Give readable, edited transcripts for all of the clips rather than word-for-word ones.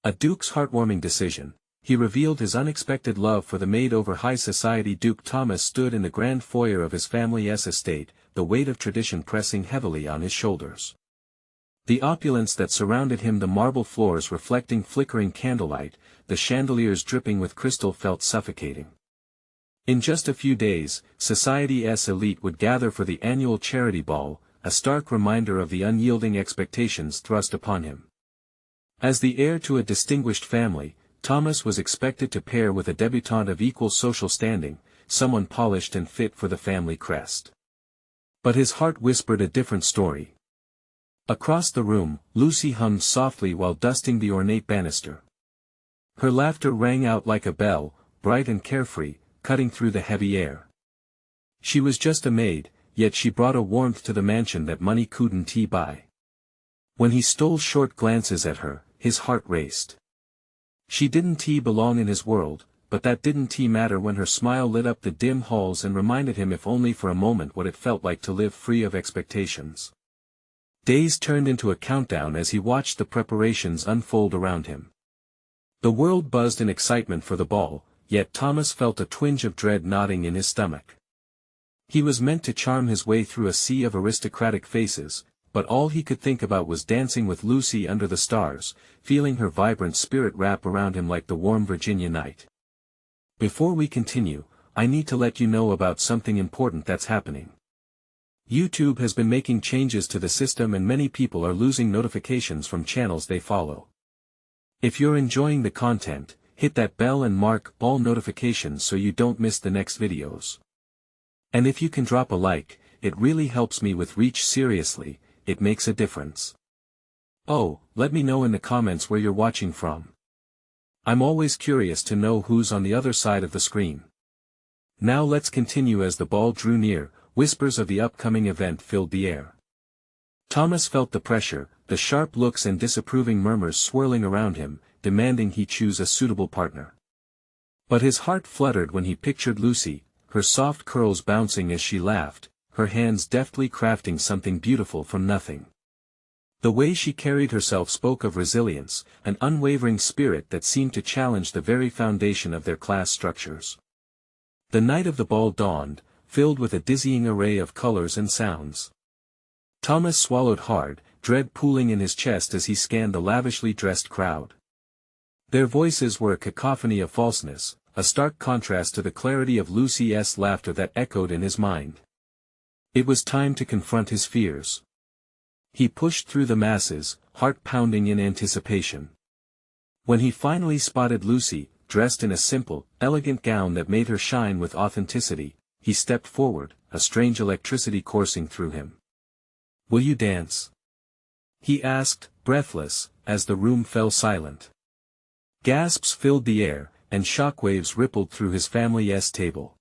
A Duke's heartwarming decision. He revealed his unexpected love for the maid over high society. Duke Thomas stood in the grand foyer of his family's estate, the weight of tradition pressing heavily on his shoulders. The opulence that surrounded him, the marble floors reflecting flickering candlelight, the chandeliers dripping with crystal, felt suffocating. In just a few days, society's elite would gather for the annual charity ball, a stark reminder of the unyielding expectations thrust upon him. As the heir to a distinguished family, Thomas was expected to pair with a debutante of equal social standing, someone polished and fit for the family crest. But his heart whispered a different story. Across the room, Lucy hummed softly while dusting the ornate banister. Her laughter rang out like a bell, bright and carefree, cutting through the heavy air. She was just a maid, yet she brought a warmth to the mansion that money couldn't buy. When he stole short glances at her, his heart raced. She didn't belong in his world, but that didn't matter when her smile lit up the dim halls and reminded him, if only for a moment, what it felt like to live free of expectations. Days turned into a countdown as he watched the preparations unfold around him. The world buzzed in excitement for the ball, yet Thomas felt a twinge of dread knotting in his stomach. He was meant to charm his way through a sea of aristocratic faces, but all he could think about was dancing with Lucy under the stars, feeling her vibrant spirit wrap around him like the warm Virginia night. Before we continue, I need to let you know about something important that's happening. YouTube has been making changes to the system and many people are losing notifications from channels they follow. If you're enjoying the content, hit that bell and mark all notifications so you don't miss the next videos. And if you can drop a like, it really helps me with reach. Seriously, it makes a difference. Oh, let me know in the comments where you're watching from. I'm always curious to know who's on the other side of the screen. Now let's continue. As the ball drew near, whispers of the upcoming event filled the air. Thomas felt the pressure, the sharp looks and disapproving murmurs swirling around him, demanding he choose a suitable partner. But his heart fluttered when he pictured Lucy, her soft curls bouncing as she laughed, her hands deftly crafting something beautiful from nothing. The way she carried herself spoke of resilience, an unwavering spirit that seemed to challenge the very foundation of their class structures. The night of the ball dawned, filled with a dizzying array of colors and sounds. Thomas swallowed hard, dread pooling in his chest as he scanned the lavishly dressed crowd. Their voices were a cacophony of falseness, a stark contrast to the clarity of Lucy's laughter that echoed in his mind. It was time to confront his fears. He pushed through the masses, heart pounding in anticipation. When he finally spotted Lucy, dressed in a simple, elegant gown that made her shine with authenticity, he stepped forward, a strange electricity coursing through him. "Will you dance?" he asked, breathless, as the room fell silent. Gasps filled the air, and shockwaves rippled through his family's table.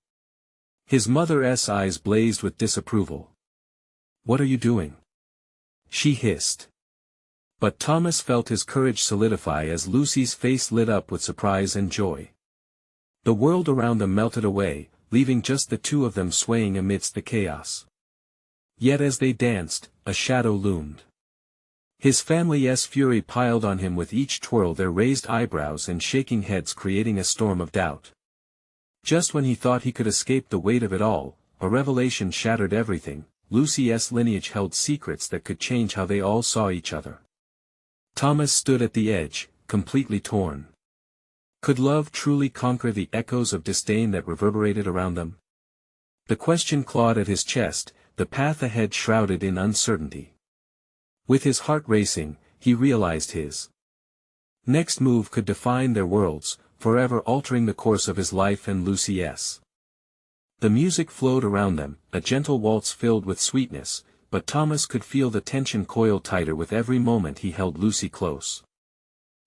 His mother's eyes blazed with disapproval. "What are you doing?" she hissed. But Thomas felt his courage solidify as Lucy's face lit up with surprise and joy. The world around them melted away, leaving just the two of them swaying amidst the chaos. Yet as they danced, a shadow loomed. His family's fury piled on him with each twirl, their raised eyebrows and shaking heads creating a storm of doubt. Just when he thought he could escape the weight of it all, a revelation shattered everything. Lucy's lineage held secrets that could change how they all saw each other. Thomas stood at the edge, completely torn. Could love truly conquer the echoes of disdain that reverberated around them? The question clawed at his chest, the path ahead shrouded in uncertainty. With his heart racing, he realized his next move could define their worlds, forever altering the course of his life and Lucy's. The music flowed around them, a gentle waltz filled with sweetness, but Thomas could feel the tension coil tighter with every moment he held Lucy close.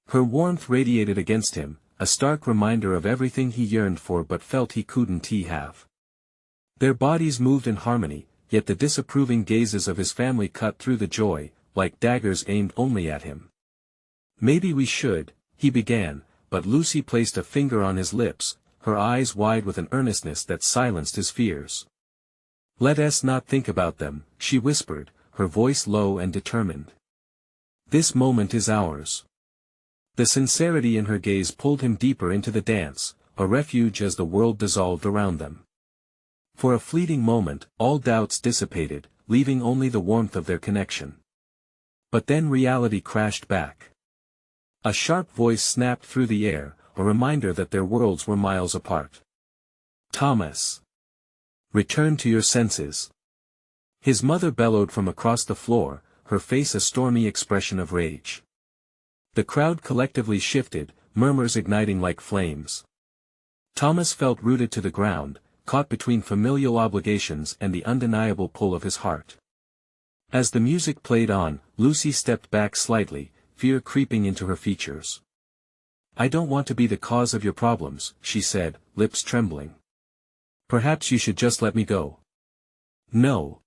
Her warmth radiated against him, a stark reminder of everything he yearned for but felt he couldn't have. Their bodies moved in harmony, yet the disapproving gazes of his family cut through the joy, like daggers aimed only at him. "Maybe we should," he began, but Lucy placed a finger on his lips, her eyes wide with an earnestness that silenced his fears. "Let us not think about them," she whispered, her voice low and determined. "This moment is ours. The sincerity in her gaze pulled him deeper into the dance, a refuge as the world dissolved around them. For a fleeting moment, all doubts dissipated, leaving only the warmth of their connection. But then reality crashed back. A sharp voice snapped through the air, a reminder that their worlds were miles apart. "Thomas! Return to your senses." His mother bellowed from across the floor, her face a stormy expression of rage. The crowd collectively shifted, murmurs igniting like flames. Thomas felt rooted to the ground, caught between familial obligations and the undeniable pull of his heart. As the music played on, Lucy stepped back slightly, fear creeping into her features. "I don't want to be the cause of your problems," she said, lips trembling. "Perhaps you should just let me go." "No!"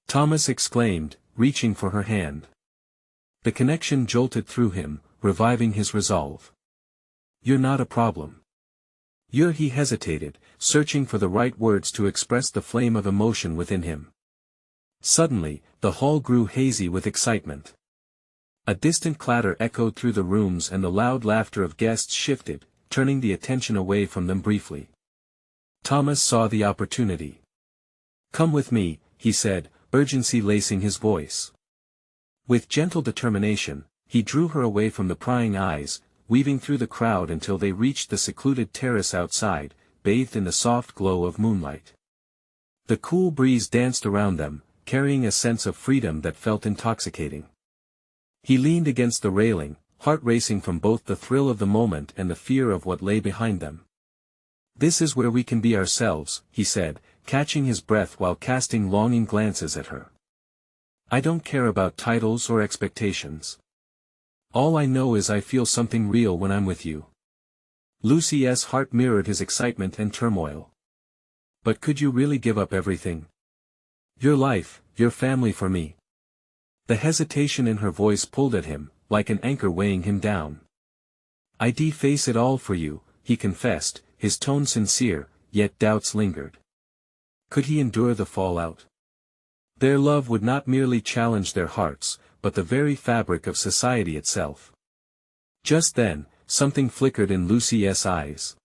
Thomas exclaimed, reaching for her hand. The connection jolted through him, reviving his resolve. "You're not a problem." He hesitated, searching for the right words to express the flame of emotion within him. Suddenly, the hall grew hazy with excitement. A distant clatter echoed through the rooms and the loud laughter of guests shifted, turning the attention away from them briefly. Thomas saw the opportunity. "Come with me," he said, urgency lacing his voice. With gentle determination, he drew her away from the prying eyes, weaving through the crowd until they reached the secluded terrace outside, bathed in the soft glow of moonlight. The cool breeze danced around them, carrying a sense of freedom that felt intoxicating. He leaned against the railing, heart racing from both the thrill of the moment and the fear of what lay behind them. "This is where we can be ourselves," he said, catching his breath while casting longing glances at her. "I don't care about titles or expectations. All I know is I feel something real when I'm with you." Lucy's heart mirrored his excitement and turmoil. "But could you really give up everything? Your life, your family for me?" The hesitation in her voice pulled at him, like an anchor weighing him down. "I'd face it all for you," he confessed, his tone sincere, yet doubts lingered. Could he endure the fallout? Their love would not merely challenge their hearts, but the very fabric of society itself. Just then, something flickered in Lucy's eyes.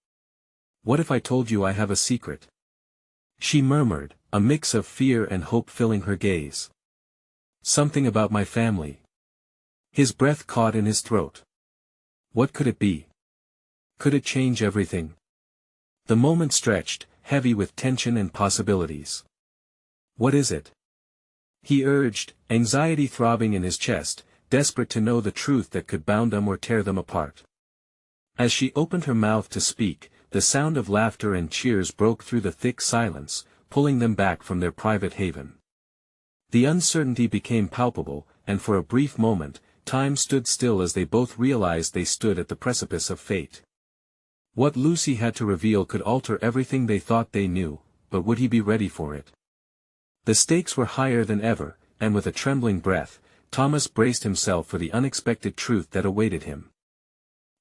"What if I told you I have a secret?" she murmured, a mix of fear and hope filling her gaze. "Something about my family." His breath caught in his throat. What could it be? Could it change everything? The moment stretched, heavy with tension and possibilities. "What is it?" he urged, anxiety throbbing in his chest, desperate to know the truth that could bound them or tear them apart. As she opened her mouth to speak, the sound of laughter and cheers broke through the thick silence, pulling them back from their private haven. The uncertainty became palpable, and for a brief moment, time stood still as they both realized they stood at the precipice of fate. What Lucy had to reveal could alter everything they thought they knew, but would he be ready for it? The stakes were higher than ever, and with a trembling breath, Thomas braced himself for the unexpected truth that awaited him.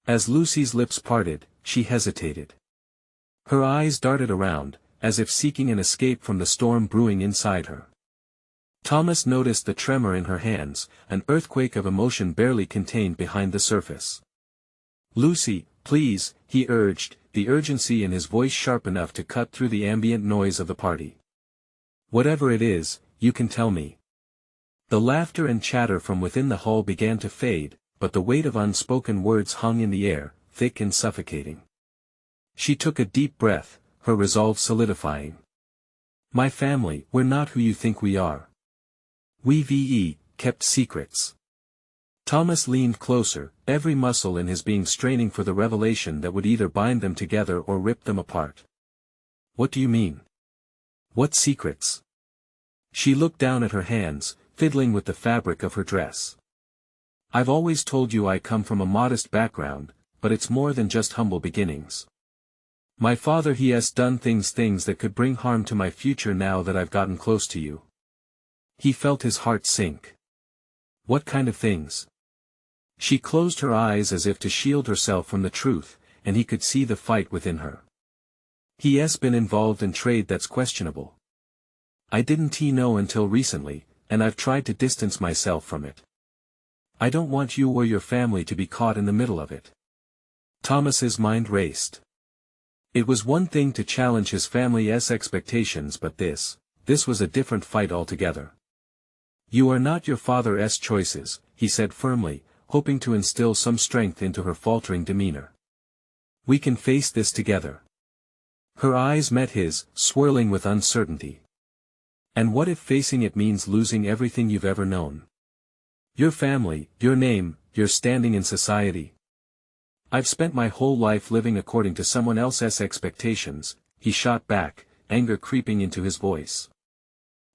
As Lucy's lips parted, she hesitated. Her eyes darted around, as if seeking an escape from the storm brewing inside her. Thomas noticed the tremor in her hands, an earthquake of emotion barely contained behind the surface. "Lucy, please," he urged, the urgency in his voice sharp enough to cut through the ambient noise of the party. "Whatever it is, you can tell me." The laughter and chatter from within the hall began to fade, but the weight of unspoken words hung in the air, thick and suffocating. She took a deep breath, her resolve solidifying. "My family, we're not who you think we are. We've kept secrets." Thomas leaned closer, every muscle in his being straining for the revelation that would either bind them together or rip them apart. "What do you mean? What secrets?" She looked down at her hands, fiddling with the fabric of her dress. "I've always told you I come from a modest background, but it's more than just humble beginnings. My father he has done things that could bring harm to my future now that I've gotten close to you." He felt his heart sink. "What kind of things?" She closed her eyes as if to shield herself from the truth, and he could see the fight within her. "He's been involved in trade that's questionable. I didn't know until recently, and I've tried to distance myself from it. I don't want you or your family to be caught in the middle of it. Thomas's mind raced. It was one thing to challenge his family's expectations, but this was a different fight altogether. You are not your father's choices, he said firmly, hoping to instill some strength into her faltering demeanor. We can face this together. Her eyes met his, swirling with uncertainty. And what if facing it means losing everything you've ever known? Your family, your name, your standing in society. I've spent my whole life living according to someone else's expectations, he shot back, anger creeping into his voice.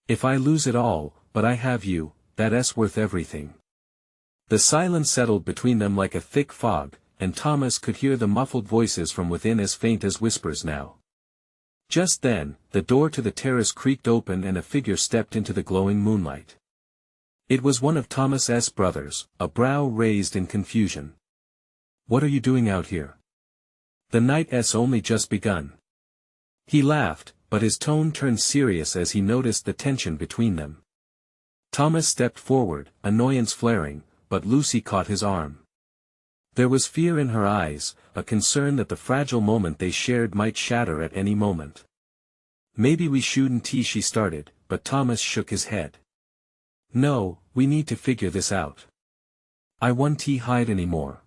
If I lose it all, but I have you, that's worth everything. The silence settled between them like a thick fog, and Thomas could hear the muffled voices from within as faint as whispers now. Just then, the door to the terrace creaked open and a figure stepped into the glowing moonlight. It was one of Thomas's brothers, a brow raised in confusion. What are you doing out here? The night's only just begun. He laughed, but his tone turned serious as he noticed the tension between them. Thomas stepped forward, annoyance flaring, but Lucy caught his arm. There was fear in her eyes, a concern that the fragile moment they shared might shatter at any moment. Maybe we shouldn't, she started, but Thomas shook his head. No, we need to figure this out. I won't hide anymore.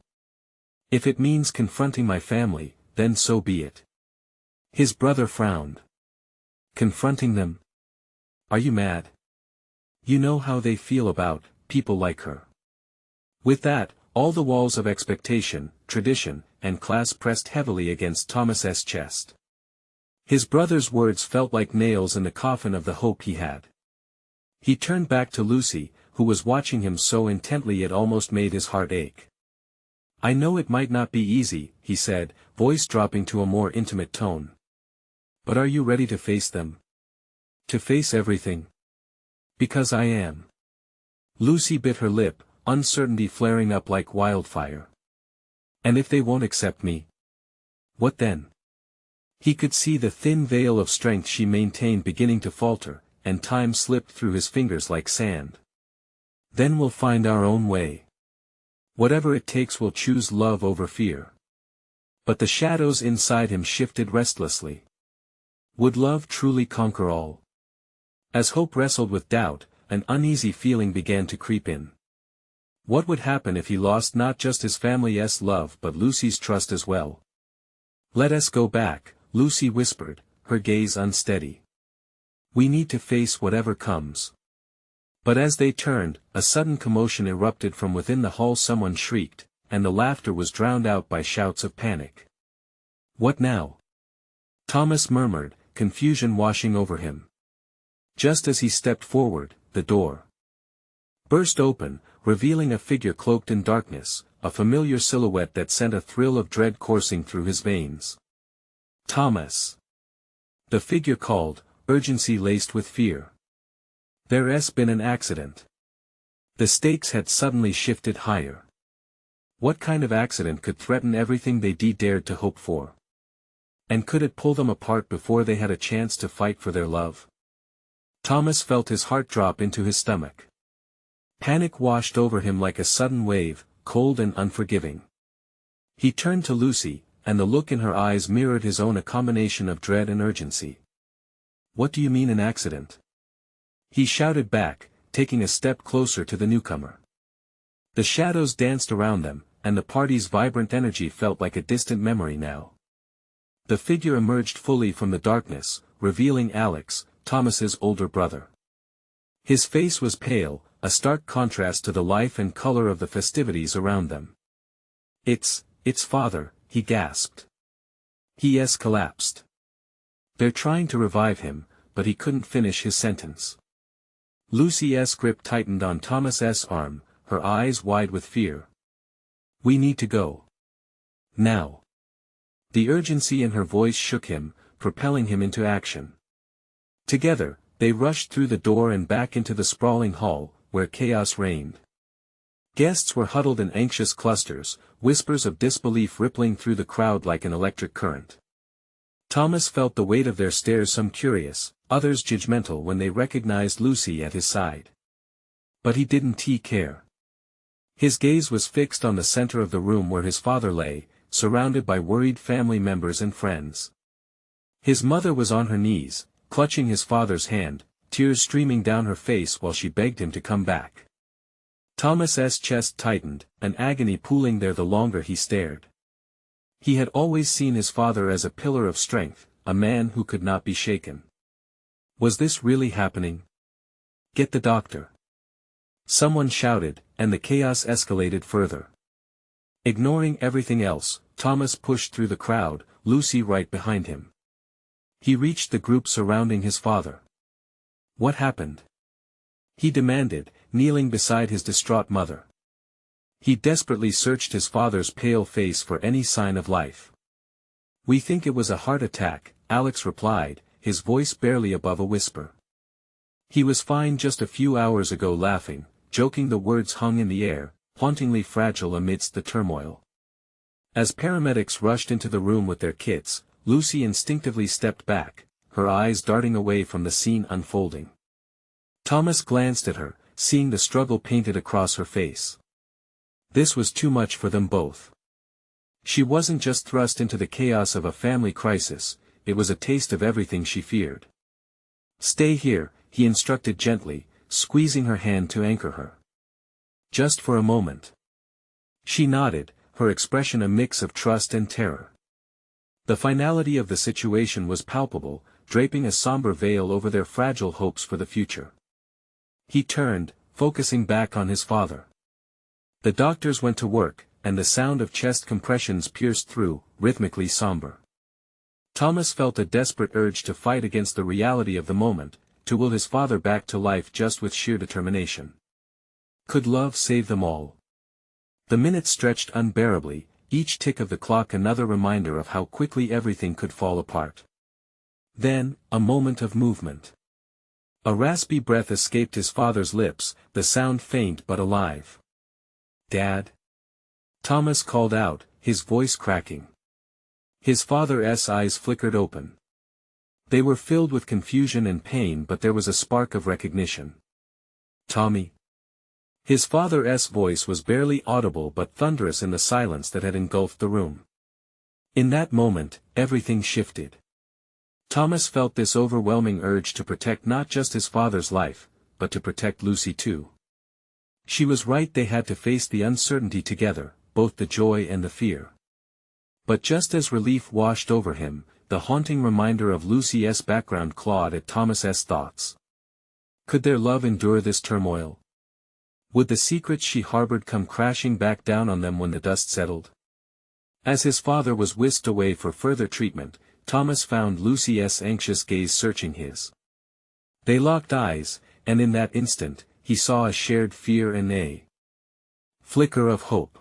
If it means confronting my family, then so be it. His brother frowned. Confronting them? Are you mad? You know how they feel about people like her. With that, all the walls of expectation, tradition, and class pressed heavily against Thomas's chest. His brother's words felt like nails in the coffin of the hope he had. He turned back to Lucy, who was watching him so intently it almost made his heart ache. I know it might not be easy, he said, voice dropping to a more intimate tone. But are you ready to face them? To face everything? Because I am. Lucy bit her lip, uncertainty flaring up like wildfire. And if they won't accept me? What then? He could see the thin veil of strength she maintained beginning to falter, and time slipped through his fingers like sand. Then we'll find our own way. Whatever it takes, we'll choose love over fear. But the shadows inside him shifted restlessly. Would love truly conquer all? As hope wrestled with doubt, an uneasy feeling began to creep in. What would happen if he lost not just his family's love but Lucy's trust as well? Let us go back, Lucy whispered, her gaze unsteady. We need to face whatever comes. But as they turned, a sudden commotion erupted from within the hall. Someone shrieked, and the laughter was drowned out by shouts of panic. What now? Thomas murmured, confusion washing over him. Just as he stepped forward, the door burst open, revealing a figure cloaked in darkness, a familiar silhouette that sent a thrill of dread coursing through his veins. Thomas! The figure called, urgency laced with fear. There's been an accident. The stakes had suddenly shifted higher. What kind of accident could threaten everything they dared to hope for? And could it pull them apart before they had a chance to fight for their love? Thomas felt his heart drop into his stomach. Panic washed over him like a sudden wave, cold and unforgiving. He turned to Lucy, and the look in her eyes mirrored his own, a combination of dread and urgency. What do you mean an accident? He shouted back, taking a step closer to the newcomer. The shadows danced around them, and the party's vibrant energy felt like a distant memory now. The figure emerged fully from the darkness, revealing Alex, Thomas's older brother. His face was pale, a stark contrast to the life and color of the festivities around them. It's father, he gasped. He collapsed. They're trying to revive him, but he couldn't finish his sentence. Lucy's grip tightened on Thomas's arm, her eyes wide with fear. We need to go. Now. The urgency in her voice shook him, propelling him into action. Together, they rushed through the door and back into the sprawling hall, where chaos reigned. Guests were huddled in anxious clusters, whispers of disbelief rippling through the crowd like an electric current. Thomas felt the weight of their stares, some curious, others judgmental when they recognized Lucy at his side. But he didn't care. His gaze was fixed on the center of the room where his father lay, surrounded by worried family members and friends. His mother was on her knees, clutching his father's hand, tears streaming down her face while she begged him to come back. Thomas's chest tightened, an agony pooling there the longer he stared. He had always seen his father as a pillar of strength, a man who could not be shaken. Was this really happening? Get the doctor. Someone shouted, and the chaos escalated further. Ignoring everything else, Thomas pushed through the crowd, Lucy right behind him. He reached the group surrounding his father. What happened? He demanded, kneeling beside his distraught mother. He desperately searched his father's pale face for any sign of life. We think it was a heart attack, Alex replied, his voice barely above a whisper. He was fine just a few hours ago, laughing, joking. The words hung in the air, hauntingly fragile amidst the turmoil. As paramedics rushed into the room with their kits, Lucy instinctively stepped back, her eyes darting away from the scene unfolding. Thomas glanced at her, seeing the struggle painted across her face. This was too much for them both. She wasn't just thrust into the chaos of a family crisis, it was a taste of everything she feared. Stay here, he instructed gently, squeezing her hand to anchor her. Just for a moment. She nodded, her expression a mix of trust and terror. The finality of the situation was palpable, draping a somber veil over their fragile hopes for the future. He turned, focusing back on his father. The doctors went to work, and the sound of chest compressions pierced through, rhythmically somber. Thomas felt a desperate urge to fight against the reality of the moment, to will his father back to life just with sheer determination. Could love save them all? The minutes stretched unbearably, each tick of the clock another reminder of how quickly everything could fall apart. Then, a moment of movement. A raspy breath escaped his father's lips, the sound faint but alive. "Dad?" Thomas called out, his voice cracking. His father's eyes flickered open. They were filled with confusion and pain, but there was a spark of recognition. "Tommy?" His father's voice was barely audible but thunderous in the silence that had engulfed the room. In that moment, everything shifted. Thomas felt this overwhelming urge to protect not just his father's life, but to protect Lucy too. She was right, they had to face the uncertainty together, both the joy and the fear. But just as relief washed over him, the haunting reminder of Lucy's background clawed at Thomas's thoughts. Could their love endure this turmoil? Would the secrets she harbored come crashing back down on them when the dust settled? As his father was whisked away for further treatment, Thomas found Lucy's anxious gaze searching his. They locked eyes, and in that instant, he saw a shared fear and a flicker of hope.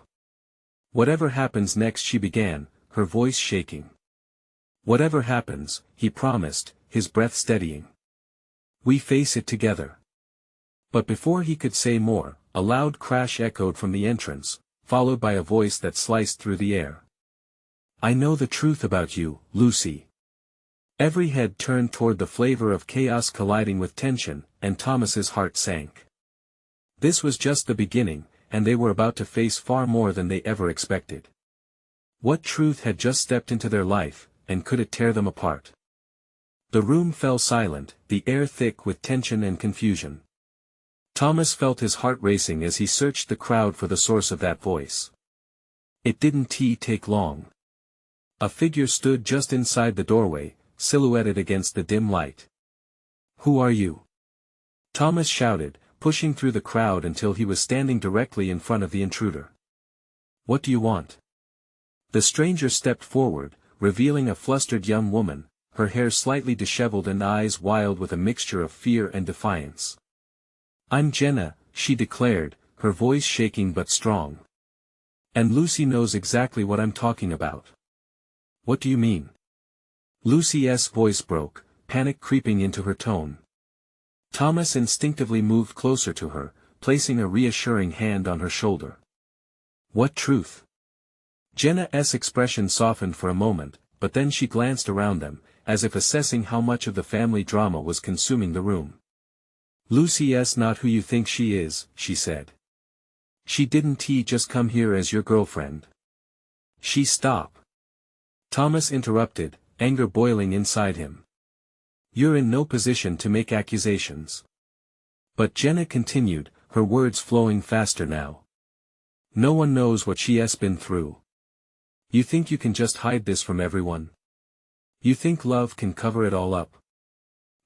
"Whatever happens next," she began, her voice shaking. "Whatever happens," he promised, his breath steadying. "We face it together." But before he could say more, a loud crash echoed from the entrance, followed by a voice that sliced through the air. "I know the truth about you, Lucy." Every head turned toward the flavor of chaos colliding with tension, and Thomas's heart sank. This was just the beginning, and they were about to face far more than they ever expected. What truth had just stepped into their life, and could it tear them apart? The room fell silent, the air thick with tension and confusion. Thomas felt his heart racing as he searched the crowd for the source of that voice. It didn't take long. A figure stood just inside the doorway, silhouetted against the dim light. "Who are you?" Thomas shouted, pushing through the crowd until he was standing directly in front of the intruder. "What do you want?" The stranger stepped forward, revealing a flustered young woman, her hair slightly disheveled and eyes wild with a mixture of fear and defiance. "I'm Jenna," she declared, her voice shaking but strong. "And Lucy knows exactly what I'm talking about." "What do you mean?" Lucy's voice broke, panic creeping into her tone. Thomas instinctively moved closer to her, placing a reassuring hand on her shoulder. "What truth?" Jenna's expression softened for a moment, but then she glanced around them, as if assessing how much of the family drama was consuming the room. "Lucy's not who you think she is," she said. She didn't he just come here as your girlfriend? Stop. Thomas interrupted, anger boiling inside him. You're in no position to make accusations. But Jenna continued, her words flowing faster now. No one knows what she's been through. You think you can just hide this from everyone? You think love can cover it all up?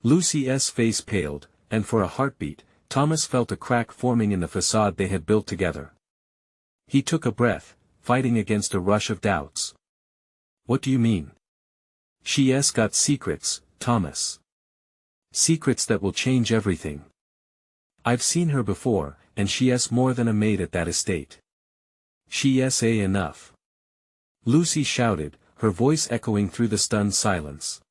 Lucy's face paled, and for a heartbeat, Thomas felt a crack forming in the facade they had built together. He took a breath, fighting against a rush of doubts. What do you mean? She's got secrets, Thomas. Secrets that will change everything. I've seen her before, and she's more than a maid at that estate. She's enough. Lucy shouted, her voice echoing through the stunned silence.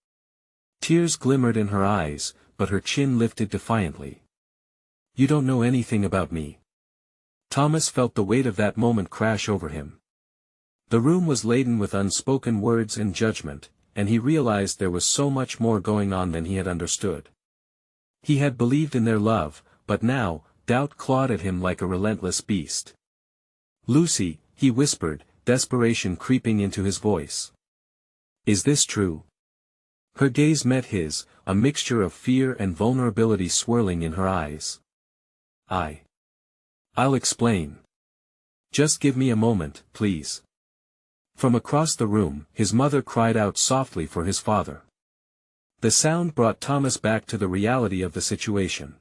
Tears glimmered in her eyes, but her chin lifted defiantly. You don't know anything about me. Thomas felt the weight of that moment crash over him. The room was laden with unspoken words and judgment, and he realized there was so much more going on than he had understood. He had believed in their love, but now, doubt clawed at him like a relentless beast. Lucy, he whispered, desperation creeping into his voice. Is this true? Her gaze met his, a mixture of fear and vulnerability swirling in her eyes. I'll explain. Just give me a moment, please. From across the room, his mother cried out softly for his father. The sound brought Thomas back to the reality of the situation.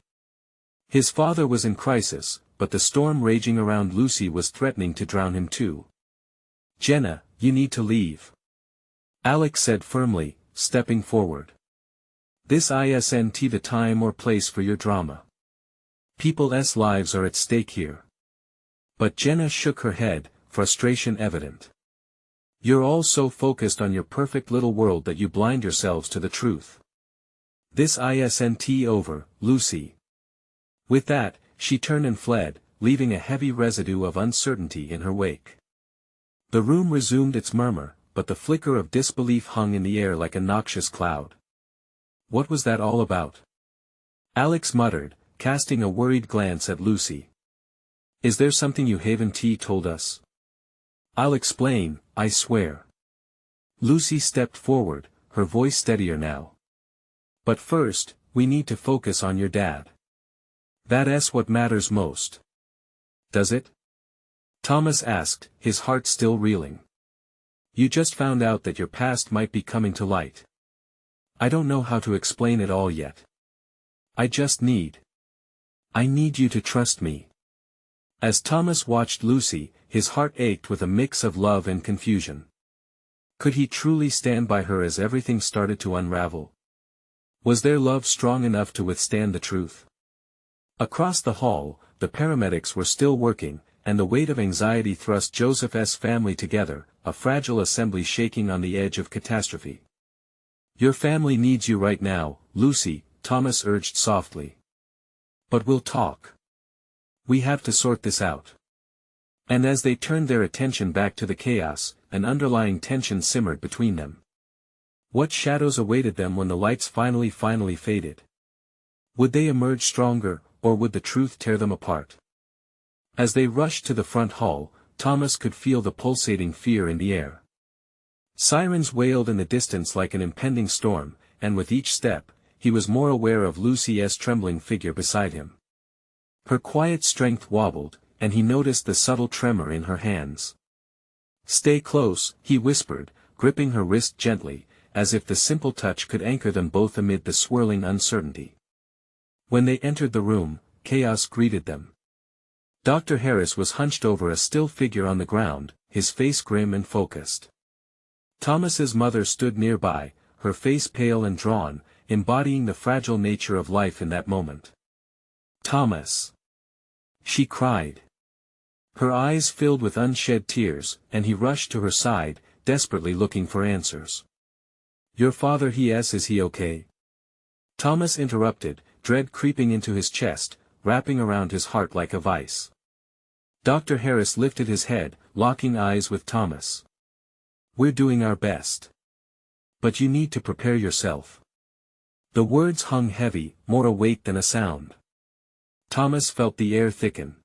His father was in crisis, but the storm raging around Lucy was threatening to drown him too. Jenna, you need to leave. Alex said firmly, stepping forward. This isn't the time or place for your drama. People's lives are at stake here. But Jenna shook her head, frustration evident. You're all so focused on your perfect little world that you blind yourselves to the truth. This isn't over, Lucy. With that, she turned and fled, leaving a heavy residue of uncertainty in her wake. The room resumed its murmur, but the flicker of disbelief hung in the air like a noxious cloud. What was that all about? Alex muttered, casting a worried glance at Lucy. Is there something you haven't told us? I'll explain, I swear. Lucy stepped forward, her voice steadier now. But first, we need to focus on your dad. That's what matters most. Does it? Thomas asked, his heart still reeling. You just found out that your past might be coming to light. I don't know how to explain it all yet. I need you to trust me. As Thomas watched Lucy, his heart ached with a mix of love and confusion. Could he truly stand by her as everything started to unravel? Was their love strong enough to withstand the truth? Across the hall, the paramedics were still working, and the weight of anxiety thrust Joseph's family together, a fragile assembly shaking on the edge of catastrophe. Your family needs you right now, Lucy, Thomas urged softly. But we'll talk. We have to sort this out. And as they turned their attention back to the chaos, an underlying tension simmered between them. What shadows awaited them when the lights finally faded? Would they emerge stronger, or would the truth tear them apart? As they rushed to the front hall, Thomas could feel the pulsating fear in the air. Sirens wailed in the distance like an impending storm, and with each step, he was more aware of Lucy's trembling figure beside him. Her quiet strength wobbled, and he noticed the subtle tremor in her hands. Stay close, he whispered, gripping her wrist gently, as if the simple touch could anchor them both amid the swirling uncertainty. When they entered the room, chaos greeted them. Dr. Harris was hunched over a still figure on the ground, his face grim and focused. Thomas's mother stood nearby, her face pale and drawn, embodying the fragile nature of life in that moment. Thomas! She cried. Her eyes filled with unshed tears, and he rushed to her side, desperately looking for answers. Your father is he okay? Thomas interrupted, dread creeping into his chest, wrapping around his heart like a vice. Dr. Harris lifted his head, locking eyes with Thomas. We're doing our best. But you need to prepare yourself. The words hung heavy, more a weight than a sound. Thomas felt the air thicken.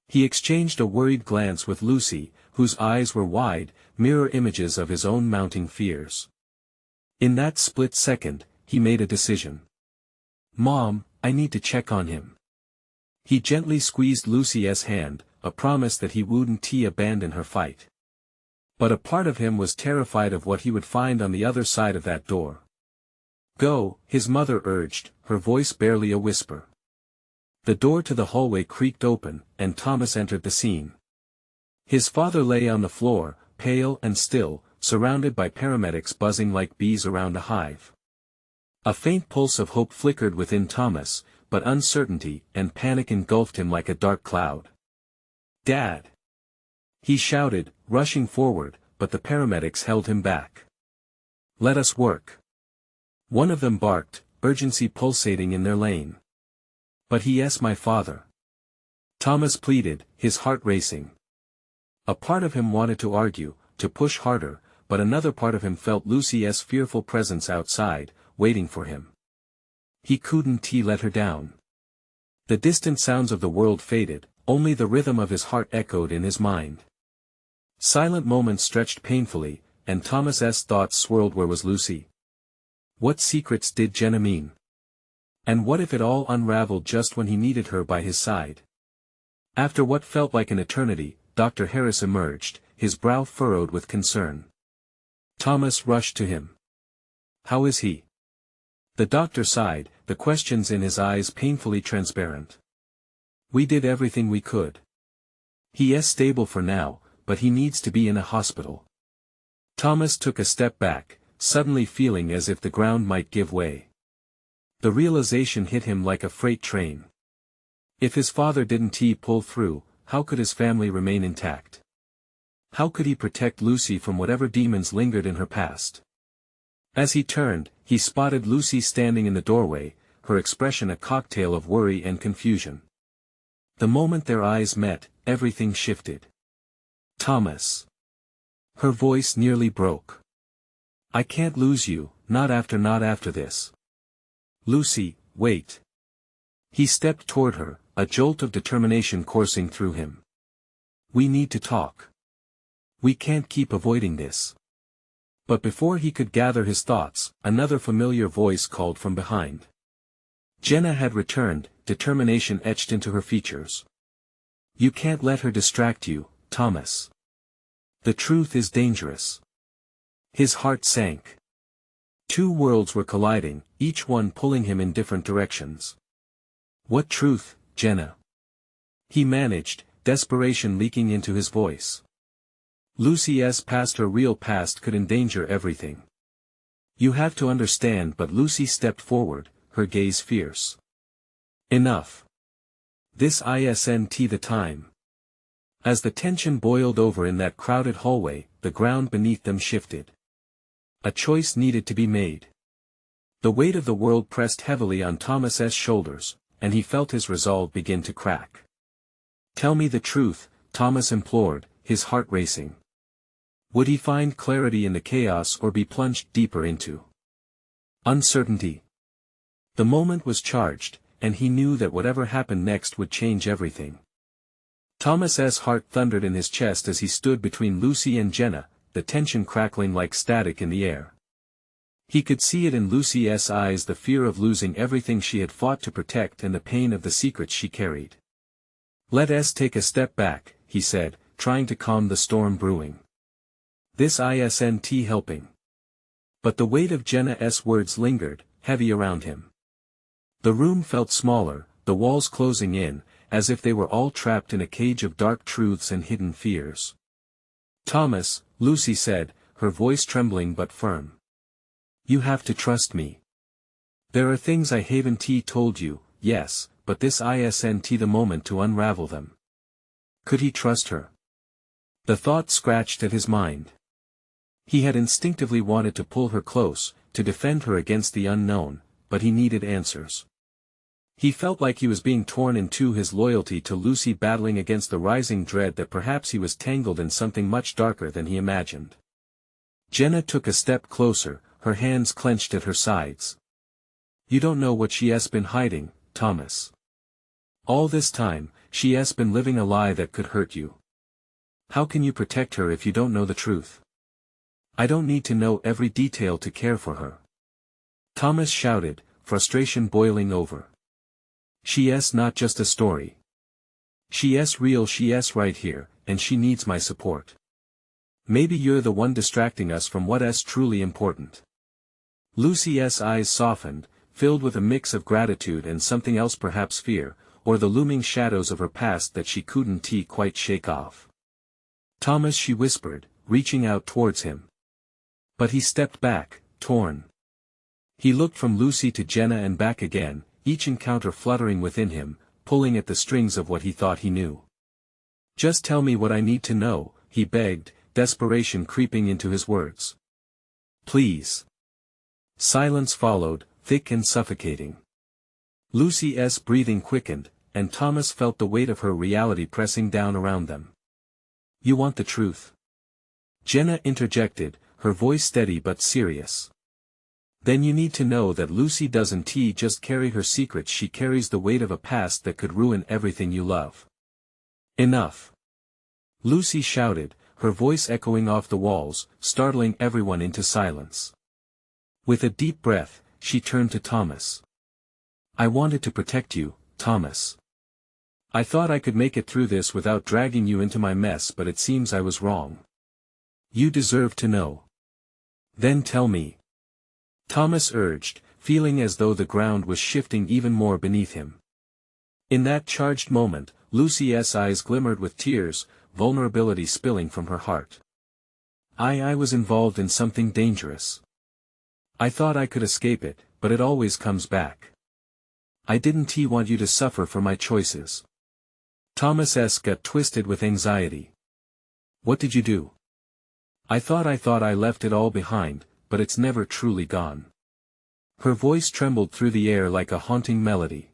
He exchanged a worried glance with Lucy, whose eyes were wide, mirror images of his own mounting fears. In that split second, he made a decision. "Mom, I need to check on him." He gently squeezed Lucy's hand, a promise that he wouldn't abandon her fight. But a part of him was terrified of what he would find on the other side of that door. "Go," his mother urged, her voice barely a whisper. The door to the hallway creaked open, and Thomas entered the scene. His father lay on the floor, pale and still, surrounded by paramedics buzzing like bees around a hive. A faint pulse of hope flickered within Thomas, but uncertainty and panic engulfed him like a dark cloud. "Dad!" he shouted, rushing forward, but the paramedics held him back. "Let us work." One of them barked, urgency pulsating in their lane. "But he's my father," Thomas pleaded, his heart racing. A part of him wanted to argue, to push harder, but another part of him felt Lucy's fearful presence outside, waiting for him. He couldn't let her down. The distant sounds of the world faded, only the rhythm of his heart echoed in his mind. Silent moments stretched painfully, and Thomas's thoughts swirled. Where was Lucy? What secrets did Jenna mean? And what if it all unraveled just when he needed her by his side? After what felt like an eternity, Dr. Harris emerged, his brow furrowed with concern. Thomas rushed to him. "How is he?" The doctor sighed, the questions in his eyes painfully transparent. "We did everything we could. He is stable for now, but he needs to be in a hospital." Thomas took a step back, suddenly feeling as if the ground might give way. The realization hit him like a freight train. If his father didn't pull through, how could his family remain intact? How could he protect Lucy from whatever demons lingered in her past? As he turned, he spotted Lucy standing in the doorway, her expression a cocktail of worry and confusion. The moment their eyes met, everything shifted. "Thomas." Her voice nearly broke. "I can't lose you, not after this." "Lucy, wait." He stepped toward her, a jolt of determination coursing through him. "We need to talk. We can't keep avoiding this." But before he could gather his thoughts, another familiar voice called from behind. Jenna had returned, determination etched into her features. "You can't let her distract you, Thomas. The truth is dangerous." His heart sank. Two worlds were colliding, each one pulling him in different directions. "What truth, Jenna?" he managed, desperation leaking into his voice. Lucy's past, her real past, could endanger everything. "You have to understand." But Lucy stepped forward, her gaze fierce. "Enough. This isn't the time." As the tension boiled over in that crowded hallway, the ground beneath them shifted. A choice needed to be made. The weight of the world pressed heavily on Thomas's shoulders, and he felt his resolve begin to crack. "Tell me the truth," Thomas implored, his heart racing. Would he find clarity in the chaos or be plunged deeper into uncertainty? The moment was charged, and he knew that whatever happened next would change everything. Thomas's heart thundered in his chest as he stood between Lucy and Jenna, the tension crackling like static in the air. He could see it in Lucy's eyes, the fear of losing everything she had fought to protect and the pain of the secrets she carried. "Let's take a step back," he said, trying to calm the storm brewing. "This isn't helping." But the weight of Jenna's words lingered, heavy around him. The room felt smaller, the walls closing in, as if they were all trapped in a cage of dark truths and hidden fears. "Thomas," Lucy said, her voice trembling but firm. "You have to trust me. There are things I haven't told you, yes, but this isn't the moment to unravel them." Could he trust her? The thought scratched at his mind. He had instinctively wanted to pull her close, to defend her against the unknown, but he needed answers. He felt like he was being torn in two, his loyalty to Lucy battling against the rising dread that perhaps he was tangled in something much darker than he imagined. Jenna took a step closer, her hands clenched at her sides. "You don't know what she has been hiding, Thomas. All this time, she's been living a lie that could hurt you. How can you protect her if you don't know the truth? I don't need to know every detail to care for her. Thomas shouted, frustration boiling over. She's not just a story. She's real, she's right here, and she needs my support. Maybe you're the one distracting us from what's truly important. Lucy's eyes softened, filled with a mix of gratitude and something else, perhaps fear, or the looming shadows of her past that she couldn't quite shake off. Thomas, she whispered, reaching out towards him. But he stepped back, torn. He looked from Lucy to Jenna and back again, each encounter fluttering within him, pulling at the strings of what he thought he knew. Just tell me what I need to know, he begged, desperation creeping into his words. Please. Silence followed, thick and suffocating. Lucy's breathing quickened, and Thomas felt the weight of her reality pressing down around them. You want the truth? Jenna interjected, her voice steady but serious. Then you need to know that Lucy doesn't just carry her secrets, she carries the weight of a past that could ruin everything you love. Enough! Lucy shouted, her voice echoing off the walls, startling everyone into silence. With a deep breath, she turned to Thomas. I wanted to protect you, Thomas. I thought I could make it through this without dragging you into my mess, but it seems I was wrong. You deserve to know. Then tell me. Thomas urged, feeling as though the ground was shifting even more beneath him. In that charged moment, Lucy's eyes glimmered with tears, vulnerability spilling from her heart. I was involved in something dangerous. I thought I could escape it, but it always comes back. I didn't want you to suffer for my choices. Thomas's gut twisted with anxiety. What did you do? I thought I left it all behind, but it's never truly gone. Her voice trembled through the air like a haunting melody.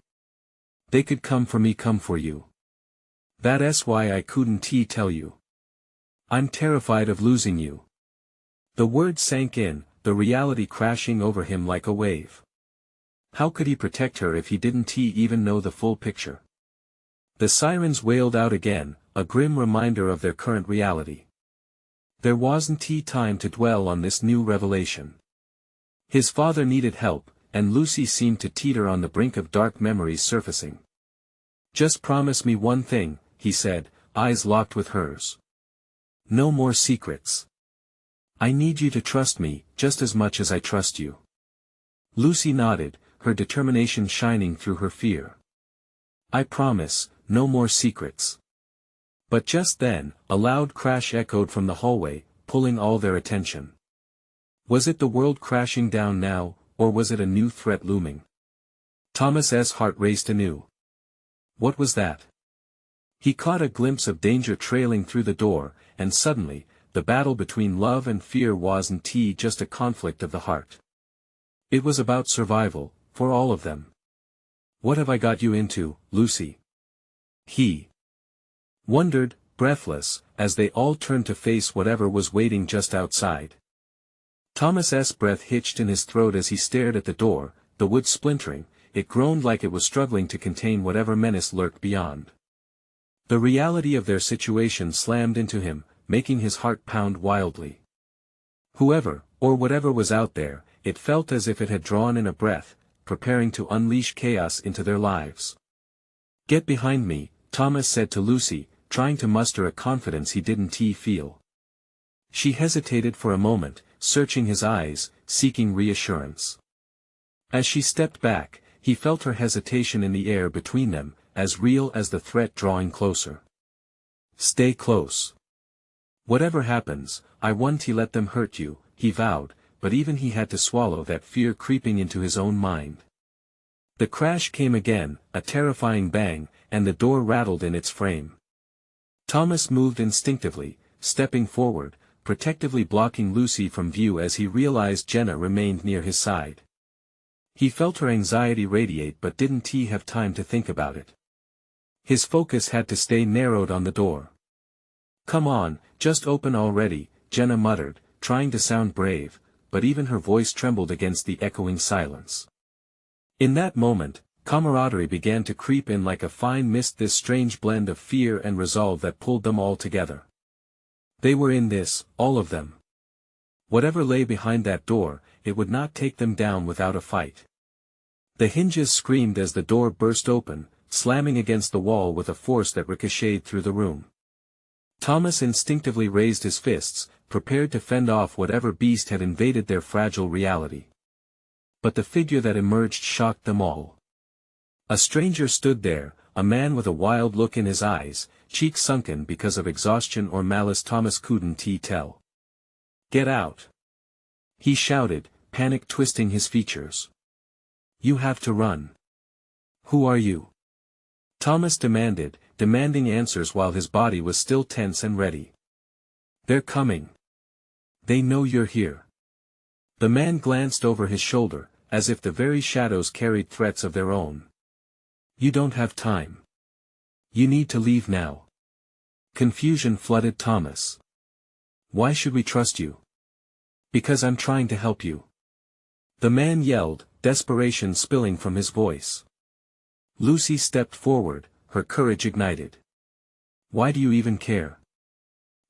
They could come for me, come for you. That's why I couldn't tell you. I'm terrified of losing you. The words sank in, the reality crashing over him like a wave. How could he protect her if he didn't even know the full picture? The sirens wailed out again, a grim reminder of their current reality. There wasn't time to dwell on this new revelation. His father needed help, and Lucy seemed to teeter on the brink of dark memories surfacing. Just promise me one thing, he said, eyes locked with hers. No more secrets. I need you to trust me, just as much as I trust you. Lucy nodded, her determination shining through her fear. I promise, no more secrets. But just then, a loud crash echoed from the hallway, pulling all their attention. Was it the world crashing down now, or was it a new threat looming? Thomas's heart raced anew. What was that? He caught a glimpse of danger trailing through the door, and suddenly, the battle between love and fear wasn't just a conflict of the heart. It was about survival, for all of them. What have I got you into, Lucy? He wondered, breathless, as they all turned to face whatever was waiting just outside. Thomas's breath hitched in his throat as he stared at the door, the wood splintering, it groaned like it was struggling to contain whatever menace lurked beyond. The reality of their situation slammed into him, making his heart pound wildly. Whoever, or whatever was out there, it felt as if it had drawn in a breath, preparing to unleash chaos into their lives. Get behind me, Thomas said to Lucy, trying to muster a confidence he didn't feel. She hesitated for a moment, searching his eyes, seeking reassurance. As she stepped back, he felt her hesitation in the air between them, as real as the threat drawing closer. Stay close. Whatever happens, I won't let them hurt you, he vowed, but even he had to swallow that fear creeping into his own mind. The crash came again, a terrifying bang, and the door rattled in its frame. Thomas moved instinctively, stepping forward, protectively blocking Lucy from view as he realized Jenna remained near his side. He felt her anxiety radiate but didn't have time to think about it. His focus had to stay narrowed on the door. Come on, just open already, Jenna muttered, trying to sound brave, but even her voice trembled against the echoing silence. In that moment, Camaraderie began to creep in like a fine mist, this strange blend of fear and resolve that pulled them all together. They were in this, all of them. Whatever lay behind that door, it would not take them down without a fight. The hinges screamed as the door burst open, slamming against the wall with a force that ricocheted through the room. Thomas instinctively raised his fists, prepared to fend off whatever beast had invaded their fragile reality. But the figure that emerged shocked them all. A stranger stood there, a man with a wild look in his eyes, cheeks sunken because of exhaustion or malice. Thomas couldn't tell. "Get out!" he shouted, panic twisting his features. "You have to run." "Who are you?" Thomas demanding answers while his body was still tense and ready. "They're coming. They know you're here." The man glanced over his shoulder, as if the very shadows carried threats of their own. "You don't have time. You need to leave now." Confusion flooded Thomas. "Why should we trust you?" "Because I'm trying to help you," the man yelled, desperation spilling from his voice. Lucy stepped forward, her courage ignited. "Why do you even care?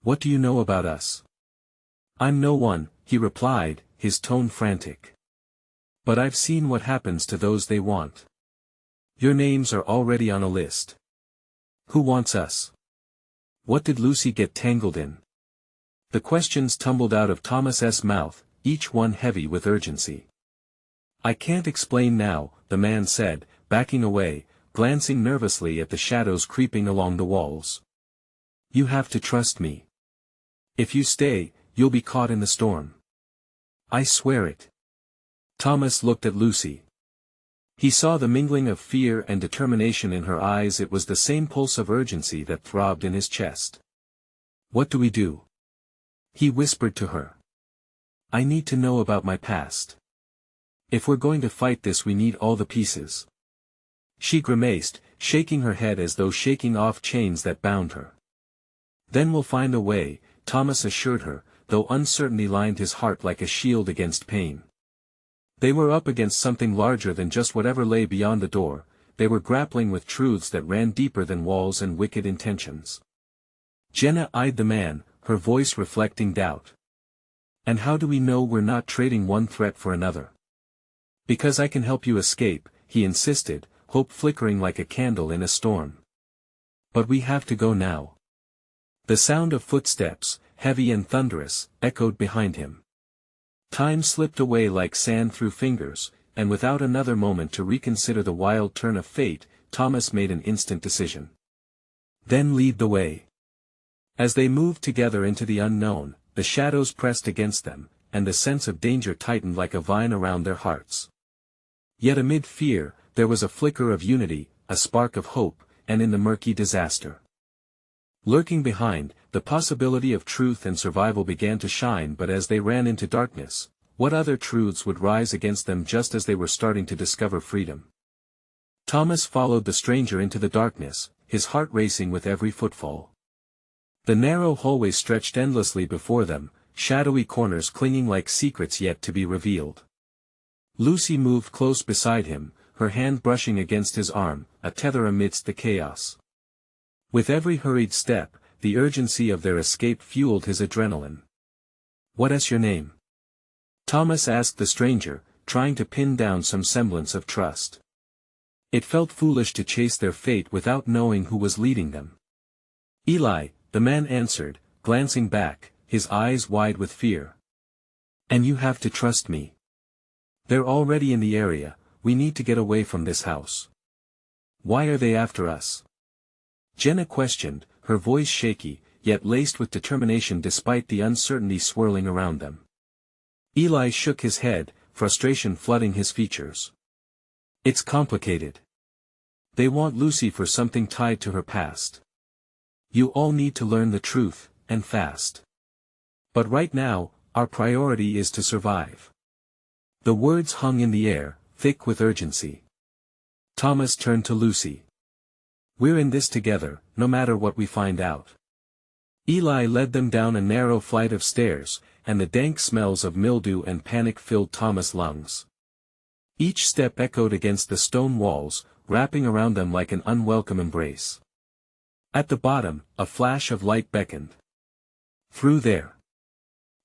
What do you know about us?" "I'm no one," he replied, his tone frantic. "But I've seen what happens to those they want. Your names are already on a list. Who wants us? What did Lucy get tangled in?" The questions tumbled out of Thomas's mouth, each one heavy with urgency. "I can't explain now," the man said, backing away, glancing nervously at the shadows creeping along the walls. "You have to trust me. If you stay, you'll be caught in the storm. I swear it." Thomas looked at Lucy. He saw the mingling of fear and determination in her eyes. It was the same pulse of urgency that throbbed in his chest. "What do we do?" he whispered to her. "I need to know about my past. If we're going to fight this, we need all the pieces." She grimaced, shaking her head as though shaking off chains that bound her. "Then we'll find a way," Thomas assured her, though uncertainty lined his heart like a shield against pain. They were up against something larger than just whatever lay beyond the door. They were grappling with truths that ran deeper than walls and wicked intentions. Jenna eyed the man, her voice reflecting doubt. "And how do we know we're not trading one threat for another?" "Because I can help you escape," he insisted, hope flickering like a candle in a storm. "But we have to go now." The sound of footsteps, heavy and thunderous, echoed behind him. Time slipped away like sand through fingers, and without another moment to reconsider the wild turn of fate, Thomas made an instant decision. "Then lead the way." As they moved together into the unknown, the shadows pressed against them, and the sense of danger tightened like a vine around their hearts. Yet amid fear, there was a flicker of unity, a spark of hope, and in the murky disaster lurking behind, the possibility of truth and survival began to shine. But as they ran into darkness, what other truths would rise against them just as they were starting to discover freedom? Thomas followed the stranger into the darkness, his heart racing with every footfall. The narrow hallway stretched endlessly before them, shadowy corners clinging like secrets yet to be revealed. Lucy moved close beside him, her hand brushing against his arm, a tether amidst the chaos. With every hurried step, the urgency of their escape fueled his adrenaline. "What's your name?" Thomas asked the stranger, trying to pin down some semblance of trust. It felt foolish to chase their fate without knowing who was leading them. "Eli," the man answered, glancing back, his eyes wide with fear. "And you have to trust me. They're already in the area. We need to get away from this house." "Why are they after us?" Jenna questioned, her voice shaky, yet laced with determination despite the uncertainty swirling around them. Eli shook his head, frustration flooding his features. "It's complicated. They want Lucy for something tied to her past. You all need to learn the truth, and fast. But right now, our priority is to survive." The words hung in the air, thick with urgency. Thomas turned to Lucy. "We're in this together, no matter what we find out." Eli led them down a narrow flight of stairs, and the dank smells of mildew and panic filled Thomas' lungs. Each step echoed against the stone walls, wrapping around them like an unwelcome embrace. At the bottom, a flash of light beckoned. Through there.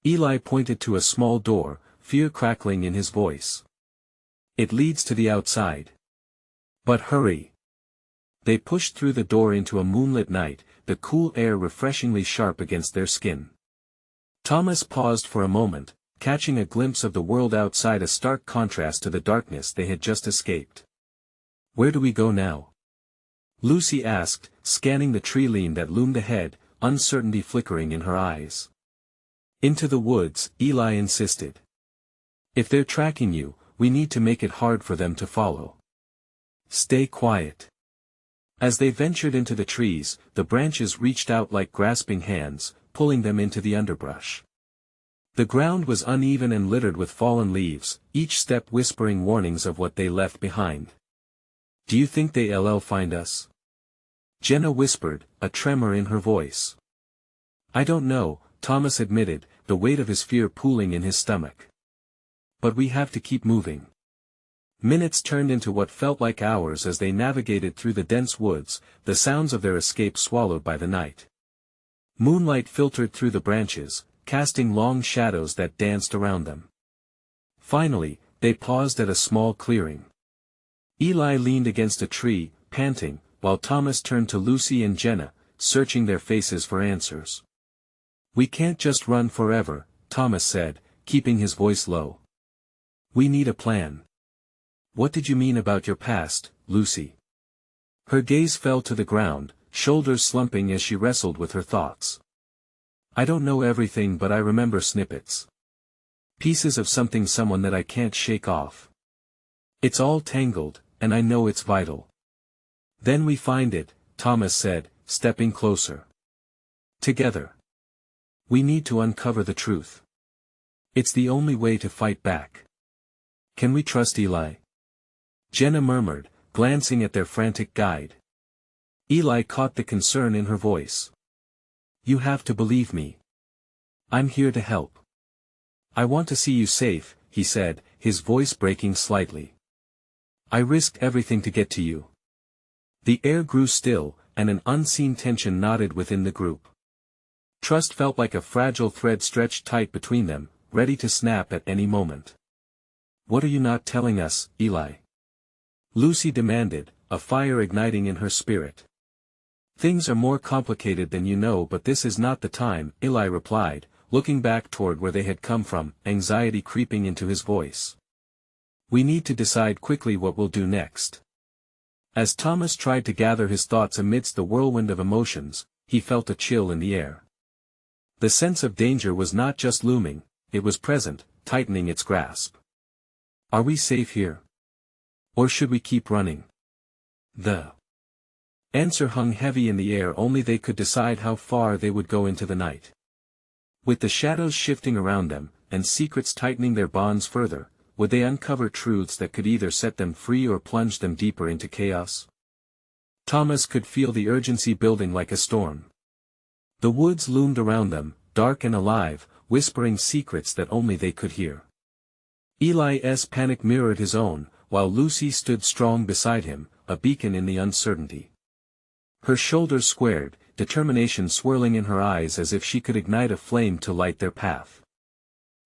Eli pointed to a small door, fear crackling in his voice. It leads to the outside. But hurry. They pushed through the door into a moonlit night, the cool air refreshingly sharp against their skin. Thomas paused for a moment, catching a glimpse of the world outside, a stark contrast to the darkness they had just escaped. Where do we go now? Lucy asked, scanning the tree line that loomed ahead, uncertainty flickering in her eyes. Into the woods, Eli insisted. If they're tracking you, we need to make it hard for them to follow. Stay quiet. As they ventured into the trees, the branches reached out like grasping hands, pulling them into the underbrush. The ground was uneven and littered with fallen leaves, each step whispering warnings of what they left behind. Do you think they'll find us? Jenna whispered, a tremor in her voice. I don't know, Thomas admitted, the weight of his fear pooling in his stomach. But we have to keep moving. Minutes turned into what felt like hours as they navigated through the dense woods, the sounds of their escape swallowed by the night. Moonlight filtered through the branches, casting long shadows that danced around them. Finally, they paused at a small clearing. Eli leaned against a tree, panting, while Thomas turned to Lucy and Jenna, searching their faces for answers. We can't just run forever, Thomas said, keeping his voice low. We need a plan. What did you mean about your past, Lucy? Her gaze fell to the ground, shoulders slumping as she wrestled with her thoughts. I don't know everything, but I remember snippets. Pieces of someone that I can't shake off. It's all tangled, and I know it's vital. Then we find it, Thomas said, stepping closer. Together. We need to uncover the truth. It's the only way to fight back. Can we trust Eli? Jenna murmured, glancing at their frantic guide. Eli caught the concern in her voice. You have to believe me. I'm here to help. I want to see you safe, he said, his voice breaking slightly. I risked everything to get to you. The air grew still, and an unseen tension knotted within the group. Trust felt like a fragile thread stretched tight between them, ready to snap at any moment. What are you not telling us, Eli? Lucy demanded, a fire igniting in her spirit. Things are more complicated than you know, but this is not the time, Eli replied, looking back toward where they had come from, anxiety creeping into his voice. We need to decide quickly what we'll do next. As Thomas tried to gather his thoughts amidst the whirlwind of emotions, he felt a chill in the air. The sense of danger was not just looming, it was present, tightening its grasp. Are we safe here? Or should we keep running? The answer hung heavy in the air, only they could decide how far they would go into the night. With the shadows shifting around them, and secrets tightening their bonds further, would they uncover truths that could either set them free or plunge them deeper into chaos? Thomas could feel the urgency building like a storm. The woods loomed around them, dark and alive, whispering secrets that only they could hear. Eli's panic mirrored his own, while Lucy stood strong beside him, a beacon in the uncertainty. Her shoulders squared, determination swirling in her eyes as if she could ignite a flame to light their path.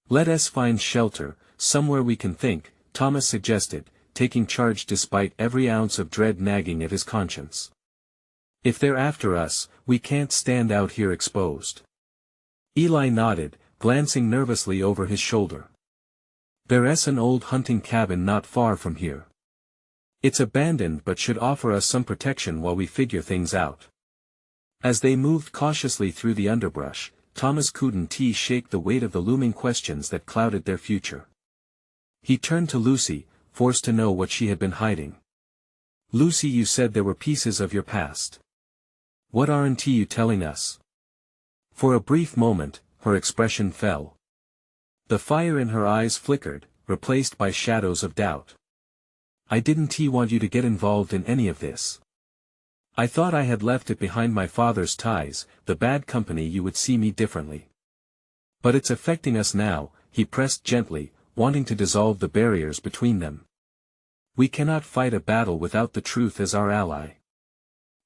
Let us find shelter, somewhere we can think, Thomas suggested, taking charge despite every ounce of dread nagging at his conscience. If they're after us, we can't stand out here exposed. Eli nodded, glancing nervously over his shoulder. There's an old hunting cabin not far from here. It's abandoned but should offer us some protection while we figure things out. As they moved cautiously through the underbrush, Thomas couldn't shake the weight of the looming questions that clouded their future. He turned to Lucy, forced to know what she had been hiding. Lucy, you said there were pieces of your past. What aren't you telling us? For a brief moment, her expression fell. The fire in her eyes flickered, replaced by shadows of doubt. I didn't want you to get involved in any of this. I thought I had left it behind my father's ties, the bad company. You would see me differently. But it's affecting us now, he pressed gently, wanting to dissolve the barriers between them. We cannot fight a battle without the truth as our ally.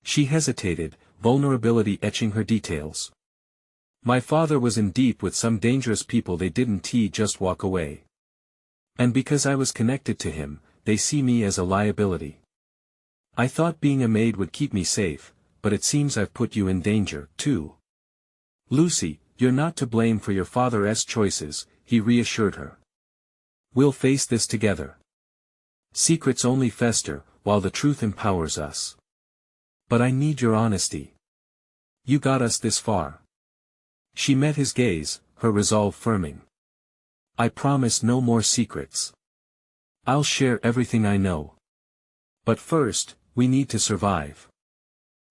She hesitated, vulnerability etching her details. My father was in deep with some dangerous people, they didn't just walk away. And because I was connected to him, they see me as a liability. I thought being a maid would keep me safe, but it seems I've put you in danger, too. Lucy, you're not to blame for your father's choices, he reassured her. We'll face this together. Secrets only fester, while the truth empowers us. But I need your honesty. You got us this far. She met his gaze, her resolve firming. I promise no more secrets. I'll share everything I know. But first, we need to survive.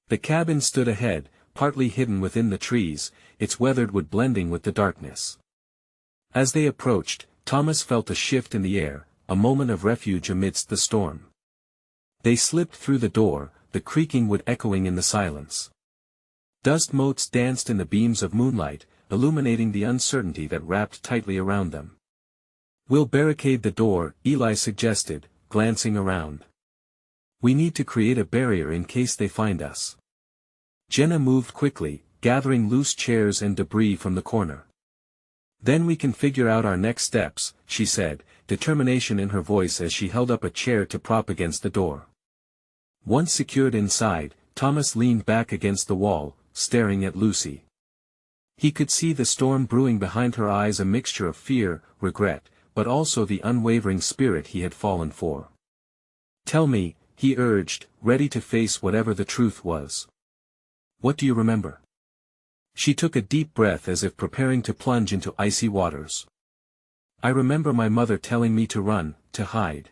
The cabin stood ahead, partly hidden within the trees, its weathered wood blending with the darkness. As they approached, Thomas felt a shift in the air, a moment of refuge amidst the storm. They slipped through the door, the creaking wood echoing in the silence. Dust motes danced in the beams of moonlight, illuminating the uncertainty that wrapped tightly around them. We'll barricade the door, Eli suggested, glancing around. We need to create a barrier in case they find us. Jenna moved quickly, gathering loose chairs and debris from the corner. Then we can figure out our next steps, she said, determination in her voice as she held up a chair to prop against the door. Once secured inside, Thomas leaned back against the wall, staring at Lucy. He could see the storm brewing behind her eyes, a mixture of fear, regret, but also the unwavering spirit he had fallen for. Tell me, he urged, ready to face whatever the truth was. What do you remember? She took a deep breath as if preparing to plunge into icy waters. I remember my mother telling me to run, to hide.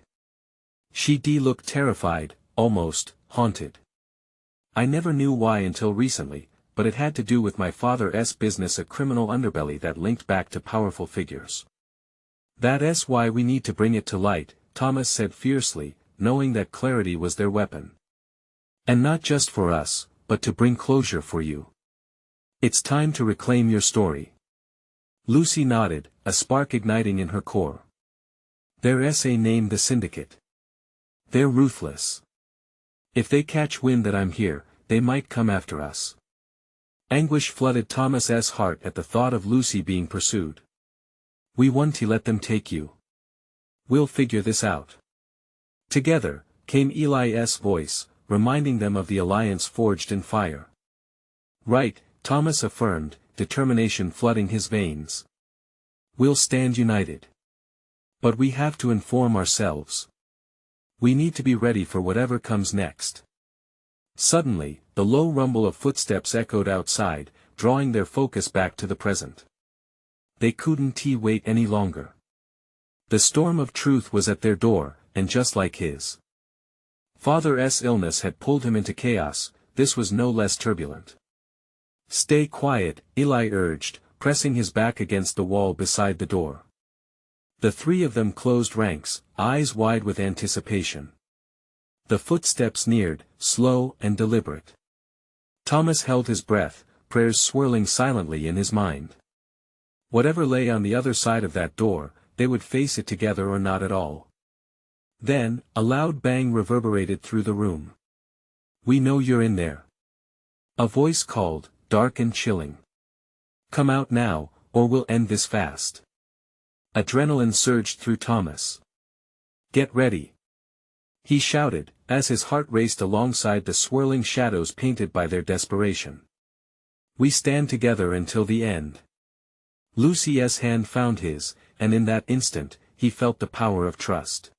She looked terrified, almost haunted. I never knew why until recently, but it had to do with my father's business, a criminal underbelly that linked back to powerful figures. That's why we need to bring it to light, Thomas said fiercely, knowing that clarity was their weapon. And not just for us, but to bring closure for you. It's time to reclaim your story. Lucy nodded, a spark igniting in her core. There's a name, the Syndicate. They're ruthless. If they catch wind that I'm here, they might come after us. Anguish flooded Thomas's heart at the thought of Lucy being pursued. We won't let them take you. We'll figure this out. Together, came Eli's voice, reminding them of the alliance forged in fire. Right, Thomas affirmed, determination flooding his veins. We'll stand united. But we have to inform ourselves. We need to be ready for whatever comes next. Suddenly, the low rumble of footsteps echoed outside, drawing their focus back to the present. They couldn't wait any longer. The storm of truth was at their door, and just like his father's illness had pulled him into chaos, this was no less turbulent. Stay quiet, Eli urged, pressing his back against the wall beside the door. The three of them closed ranks, eyes wide with anticipation. The footsteps neared, slow and deliberate. Thomas held his breath, prayers swirling silently in his mind. Whatever lay on the other side of that door, they would face it together or not at all. Then, a loud bang reverberated through the room. We know you're in there. A voice called, dark and chilling. Come out now, or we'll end this fast. Adrenaline surged through Thomas. Get ready. He shouted, as his heart raced alongside the swirling shadows painted by their desperation. We stand together until the end. Lucy's hand found his, and in that instant, he felt the power of trust.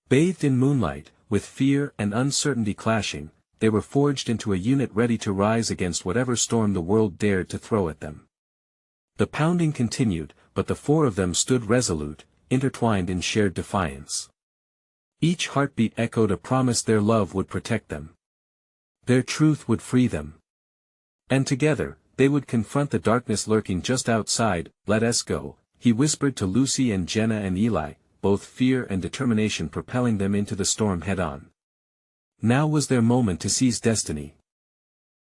Bathed in moonlight, with fear and uncertainty clashing, they were forged into a unit ready to rise against whatever storm the world dared to throw at them. The pounding continued, but the four of them stood resolute, intertwined in shared defiance. Each heartbeat echoed a promise their love would protect them. Their truth would free them. And together, they would confront the darkness lurking just outside. Let us go, he whispered to Lucy and Jenna and Eli, both fear and determination propelling them into the storm head-on. Now was their moment to seize destiny.